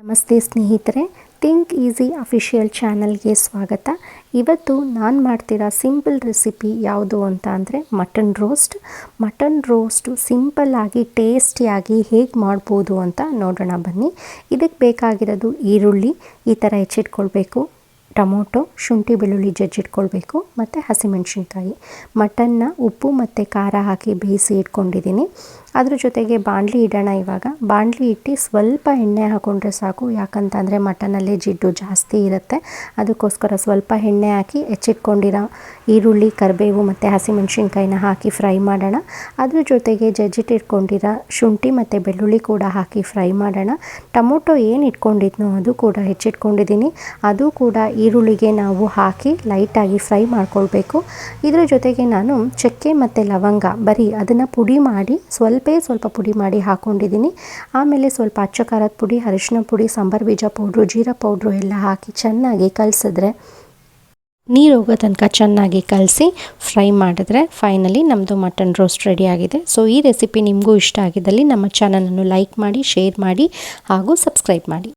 ನಮಸ್ತೆ ಸ್ನೇಹಿತರೆ, think easy official ಚಾನಲ್ಗೆ ಸ್ವಾಗತ. ಇವತ್ತು ನಾನು ಮಾಡ್ತಿರೋ ಸಿಂಪಲ್ ರೆಸಿಪಿ ಯಾವುದು ಅಂತ ಅಂದರೆ ಮಟನ್ ರೋಸ್ಟು ಸಿಂಪಲ್ಲಾಗಿ ಟೇಸ್ಟಿಯಾಗಿ ಹೇಗೆ ಮಾಡ್ಬೋದು ಅಂತ ನೋಡೋಣ ಬನ್ನಿ. ಇದಕ್ಕೆ ಬೇಕಾಗಿರೋದು ಈರುಳ್ಳಿ ಈ ಥರ ಹೆಚ್ಚಿಟ್ಕೊಳ್ಬೇಕು, ಟೊಮೊಟೊ, ಶುಂಠಿ ಬೆಳ್ಳುಳ್ಳಿ ಜಜ್ಜಿಟ್ಕೊಳ್ಬೇಕು ಮತ್ತು ಹಸಿಮೆಣಸಿನ್ಕಾಯಿ. ಮಟನ್ನ ಉಪ್ಪು ಮತ್ತು ಖಾರ ಹಾಕಿ ಬೇಯಿಸಿ ಇಟ್ಕೊಂಡಿದ್ದೀನಿ. ಅದ್ರ ಜೊತೆಗೆ ಬಾಣಲಿ ಇಡೋಣ. ಇವಾಗ ಬಾಣಲಿ ಇಟ್ಟು ಸ್ವಲ್ಪ ಎಣ್ಣೆ ಹಾಕ್ಕೊಂಡ್ರೆ ಸಾಕು, ಯಾಕಂತಂದರೆ ಮಟನಲ್ಲಿ ಜಿಡ್ಡು ಜಾಸ್ತಿ ಇರುತ್ತೆ. ಅದಕ್ಕೋಸ್ಕರ ಸ್ವಲ್ಪ ಎಣ್ಣೆ ಹಾಕಿ ಹೆಚ್ಚಿಟ್ಕೊಂಡಿರೋ ಈರುಳ್ಳಿ, ಕರಿಬೇವು ಮತ್ತು ಹಸಿಮೆಣಸಿನ್ಕಾಯಿನ ಹಾಕಿ ಫ್ರೈ ಮಾಡೋಣ. ಅದ್ರ ಜೊತೆಗೆ ಜಜ್ಜಿಟ್ಟಿಟ್ಕೊಂಡಿರೋ ಶುಂಠಿ ಮತ್ತು ಬೆಳ್ಳುಳ್ಳಿ ಕೂಡ ಹಾಕಿ ಫ್ರೈ ಮಾಡೋಣ. ಟೊಮೊಟೊ ಏನು ಇಟ್ಕೊಂಡಿದ್ನೋ ಅದು ಕೂಡ ಹೆಚ್ಚಿಟ್ಕೊಂಡಿದ್ದೀನಿ, ಅದು ಕೂಡ ಈರುಳ್ಳಿಗೆ ನಾವು ಹಾಕಿ ಲೈಟಾಗಿ ಫ್ರೈ ಮಾಡ್ಕೊಳ್ಬೇಕು. ಇದರ ಜೊತೆಗೆ ನಾನು ಚಕ್ಕೆ ಮತ್ತು ಲವಂಗ ಬರೀ ಅದನ್ನು ಪುಡಿ ಮಾಡಿ ಸ್ವಲ್ಪ ಪುಡಿ ಮಾಡಿ ಹಾಕ್ಕೊಂಡಿದ್ದೀನಿ. ಆಮೇಲೆ ಸ್ವಲ್ಪ ಅಚ್ಚ ಖಾರದ ಪುಡಿ, ಅರಿಶಿನ ಪುಡಿ, ಸಾಂಬಾರು ಬೀಜ ಪೌಡ್ರು, ಜೀರಾ ಪೌಡ್ರು ಎಲ್ಲ ಹಾಕಿ ಚೆನ್ನಾಗಿ ಕಲಸಿದ್ರೆ, ನೀರು ಹೋಗೋ ತನಕ ಚೆನ್ನಾಗಿ ಕಲಸಿ ಫ್ರೈ ಮಾಡಿದ್ರೆ ಫೈನಲಿ ನಮ್ಮದು ಮಟನ್ ರೋಸ್ಟ್ ರೆಡಿ ಆಗಿದೆ. ಸೊ ಈ ರೆಸಿಪಿ ನಿಮಗೂ ಇಷ್ಟ ಆಗಿದ್ದಲ್ಲಿ ನಮ್ಮ ಚಾನಲನ್ನು ಲೈಕ್ ಮಾಡಿ, ಶೇರ್ ಮಾಡಿ ಹಾಗೂ ಸಬ್ಸ್ಕ್ರೈಬ್ ಮಾಡಿ.